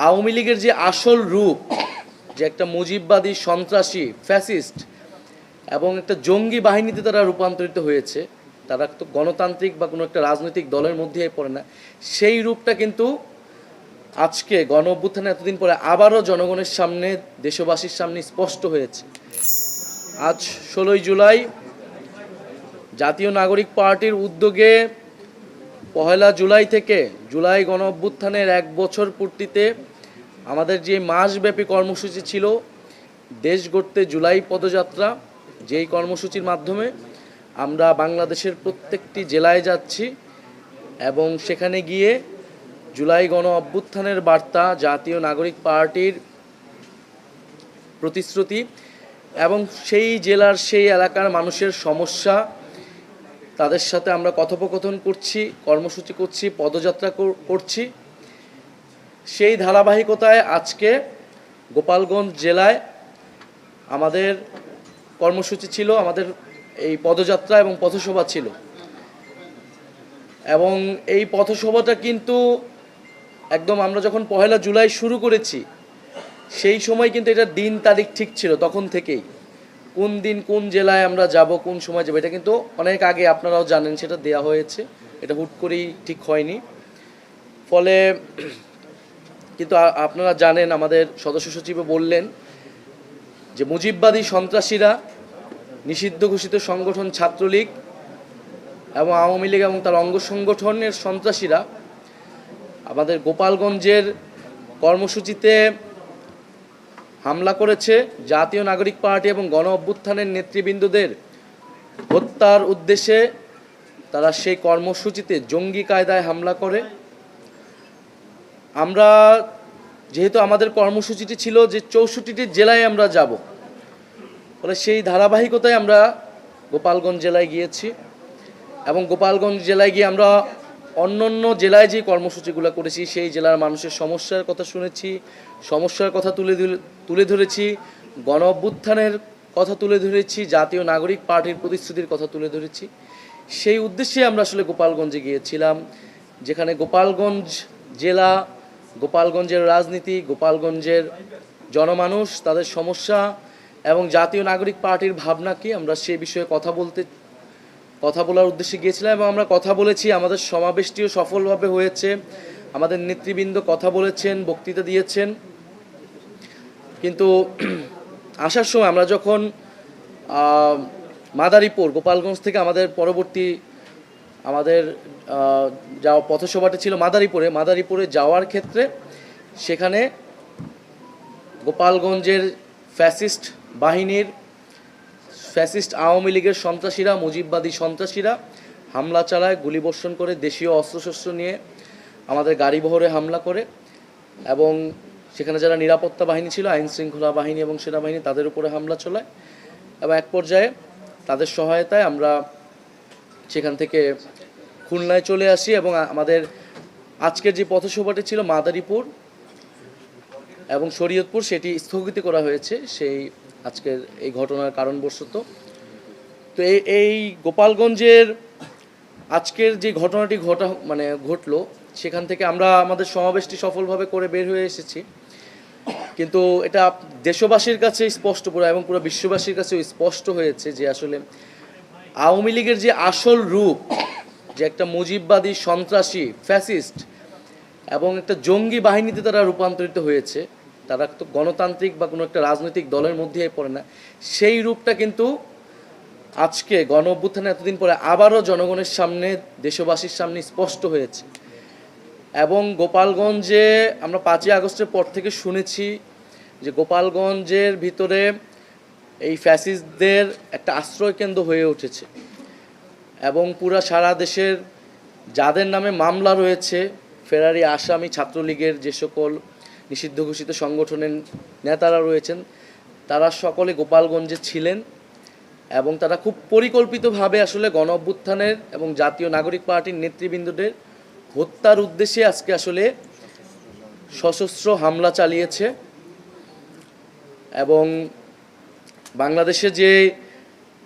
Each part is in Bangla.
আওয়ামী লীগের যে আসল রূপ, যে একটা মুজিববাদী সন্ত্রাসী ফ্যাসিস্ট এবং একটা জঙ্গি বাহিনীতে তারা রূপান্তরিত হয়েছে, তারা তো গণতান্ত্রিক বা কোনো একটা রাজনৈতিক দলের মধ্যেই পড়ে না, সেই রূপটা কিন্তু আজকে গণ অভ্যুত্থানে এতদিন পরে আবারও জনগণের সামনে, দেশবাসীর সামনে স্পষ্ট হয়েছে। আজ 16ই জুলাই জাতীয় নাগরিক পার্টির উদ্যোগে 1 জুলাই থেকে জুলাই গণ অভ্যুত্থানের 1 বছর পূর্তিতে আমাদের যে মাসব্যাপী কর্মসূচি ছিল দেশ গড়তে জুলাই পদযাত্রা, যেই কর্মসূচির মাধ্যমে আমরা বাংলাদেশের প্রত্যেকটি জেলায় যাচ্ছি এবং সেখানে গিয়ে জুলাই গণ অভ্যুত্থানের বার্তা, জাতীয় নাগরিক পার্টির প্রতিশ্রুতি এবং সেই জেলার সেই এলাকার মানুষের সমস্যা, তাদের সাথে আমরা কথোপকথন করছি, কর্মসূচি করছি, পদযাত্রা করছি। সেই ধারাবাহিকতায় আজকে গোপালগঞ্জ জেলায় আমাদের কর্মসূচি ছিল, আমাদের এই পদযাত্রা এবং পথসভা ছিল। এবং এই পথসভাটা কিন্তু একদম আমরা যখন 1 জুলাই শুরু করেছি সেই সময় কিন্তু এটা দিন তারিখ ঠিক ছিল, তখন থেকেই কোন দিন কোন জেলায় আমরা যাব, কোন সময় যাব, এটা কিন্তু অনেক আগে আপনারাও জানেন সেটা দেয়া হয়েছে, এটা হুট করেই ঠিক হয়নি। ফলে কিন্তু আপনারা জানেন, আমাদের সদস্য সচিবও বললেন যে মুজিববাদী সন্ত্রাসীরা, নিষিদ্ধ ঘোষিত সংগঠন ছাত্রলীগ এবং আওয়ামী লীগ এবং তার অঙ্গ সংগঠনের সন্ত্রাসীরা আমাদের গোপালগঞ্জের কর্মসূচিতে হামলা করেছে। জাতীয় নাগরিক পার্টি এবং গণ অভ্যুত্থানের নেতৃবৃন্দদের হত্যার উদ্দেশ্যে তারা সেই কর্মসূচিতে জঙ্গি কায়দায় হামলা করে। আমরা যেহেতু আমাদের কর্মসূচিটি ছিল যে 64টি জেলায় আমরা যাব, ফলে সেই ধারাবাহিকতায় আমরা গোপালগঞ্জ জেলায় গিয়েছি এবং গোপালগঞ্জ জেলায় গিয়ে আমরা অন্য জেলায় যে কর্মসূচিগুলো করেছি সেই জেলার মানুষের সমস্যার কথা শুনেছি, সমস্যার কথা তুলে ধরেছি, গণ অভ্যুত্থানের কথা তুলে ধরেছি, জাতীয় নাগরিক পার্টির প্রতিশ্রুতির কথা তুলে ধরেছি। সেই উদ্দেশ্যে আমরা আসলে গোপালগঞ্জে গিয়েছিলাম, যেখানে গোপালগঞ্জ জেলা, গোপালগঞ্জের রাজনীতি, গোপালগঞ্জের জনমানুষ, তাদের সমস্যা এবং জাতীয় নাগরিক পার্টির ভাবনা কি, আমরা সে বিষয়ে কথা বলার উদ্দেশ্যে গিয়েছিলাম এবং আমরা কথা বলেছি। আমাদের সমাবেশটিও সফলভাবে হয়েছে, আমাদের নেতৃবৃন্দ কথা বলেছেন, বক্তৃতা দিয়েছেন। কিন্তু আসার সময় আমরা যখন মাদারীপুর, গোপালগঞ্জ থেকে আমাদের পরবর্তী যাওয়া পথসভাটি ছিল মাদারীপুরে যাওয়ার ক্ষেত্রে সেখানে গোপালগঞ্জের ফ্যাসিস্ট বাহিনীর, ফ্যাসিস্ট আওয়ামী লীগের সন্ত্রাসীরা, মুজিববাদী সন্ত্রাসীরা হামলা চালায়, গুলিবর্ষণ করে, দেশীয় অস্ত্রশস্ত্র নিয়ে আমাদের গাড়িবহরে হামলা করে এবং সেখানে যারা নিরাপত্তা বাহিনী ছিল, আইন শৃঙ্খলা বাহিনী এবং সেনাবাহিনী, তাদের উপরে হামলা চালায় এবং এক পর্যায়ে তাদের সহায়তায় আমরা সেখান থেকে খুলনায় চলে আসি এবং আমাদের আজকের যে পথসভাটি ছিল মাদারীপুর এবং শরীয়তপুর, সেটি স্থগিত করা হয়েছে সেই আজকের এই ঘটনার কারণবশত। তো এই গোপালগঞ্জের আজকের যে ঘটনাটি ঘটলো, সেখান থেকে আমরা আমাদের সমাবেশটি সফলভাবে করে বের হয়ে এসেছি। কিন্তু এটা দেশবাসীর কাছে স্পষ্ট এবং পুরো বিশ্ববাসীর কাছেও স্পষ্ট হয়েছে যে আসলে আওয়ামী লীগের যে আসল রূপ, যে একটা মুজিববাদী সন্ত্রাসী ফ্যাসিস্ট এবং একটা জঙ্গি বাহিনীতে তারা রূপান্তরিত হয়েছে, তারা তো গণতান্ত্রিক বা কোনো একটা রাজনৈতিক দলের মধ্যেই পড়ে না, সেই রূপটা কিন্তু আজকে গণ অভ্যুত্থানে এতদিন পরে আবারও জনগণের সামনে, দেশবাসীর সামনে স্পষ্ট হয়েছে। এবং গোপালগঞ্জে আমরা 5ই আগস্টের পর থেকে শুনেছি যে গোপালগঞ্জের ভিতরে এই ফ্যাসিস্টদের একটা আশ্রয়কেন্দ্র হয়ে উঠেছে এবং পুরা সারা দেশের যাদের নামে মামলা রয়েছে, ফেরারি আসামি, ছাত্রলীগের যে সকল নিষিদ্ধ ঘোষিত সংগঠনের নেতারা রয়েছেন, তারা সকলে গোপালগঞ্জে ছিলেন এবং তারা খুব পরিকল্পিতভাবে আসলে গণ অভ্যুত্থানের এবং জাতীয় নাগরিক পার্টির নেতৃবৃন্দদের হত্যার উদ্দেশ্যে আজকে আসলে সশস্ত্র হামলা চালিয়েছে। এবং বাংলাদেশে যে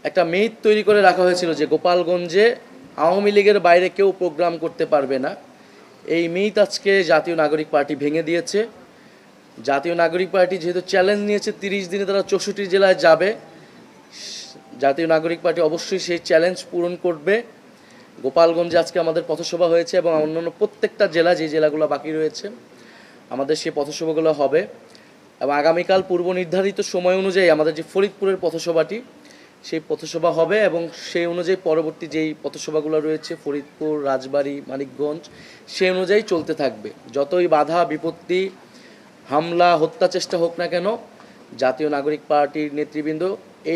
একটা মিথ তৈরি করে রাখা হয়েছিল যে গোপালগঞ্জে আওয়ামী লীগের বাইরে কেউ প্রোগ্রাম করতে পারবে না, এই মিথ আজকে জাতীয় নাগরিক পার্টি ভেঙে দিয়েছে জাতীয় নাগরিক পার্টি যেহেতু চ্যালেঞ্জ নিয়েছে 30 দিনে তারা 64 জেলায় যাবে, জাতীয় নাগরিক পার্টি অবশ্যই সেই চ্যালেঞ্জ পূরণ করবে। গোপালগঞ্জে আজকে আমাদের পথসভা হয়েছে এবং অন্যান্য প্রত্যেকটা জেলা, যে জেলাগুলো বাকি রয়েছে, আমাদের সেই পথসভাগুলো হবে। এবং আগামীকাল পূর্ব নির্ধারিত সময় অনুযায়ী আমাদের যে ফরিদপুরের পথসভাটি, সেই পথসভা হবে এবং সেই অনুযায়ী পরবর্তী যেই পথসভাগুলো রয়েছে ফরিদপুর, রাজবাড়ী, মানিকগঞ্জ, সেই অনুযায়ী চলতে থাকবে। যতই বাধা বিপত্তি, হামলা, হত্যা চেষ্টা হোক না কেন, জাতীয় নাগরিক পার্টির নেতৃবৃন্দ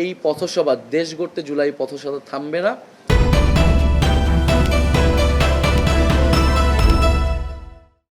এই পথসভা, দেশ গড়তে জুলাই পথসভা থামবে না।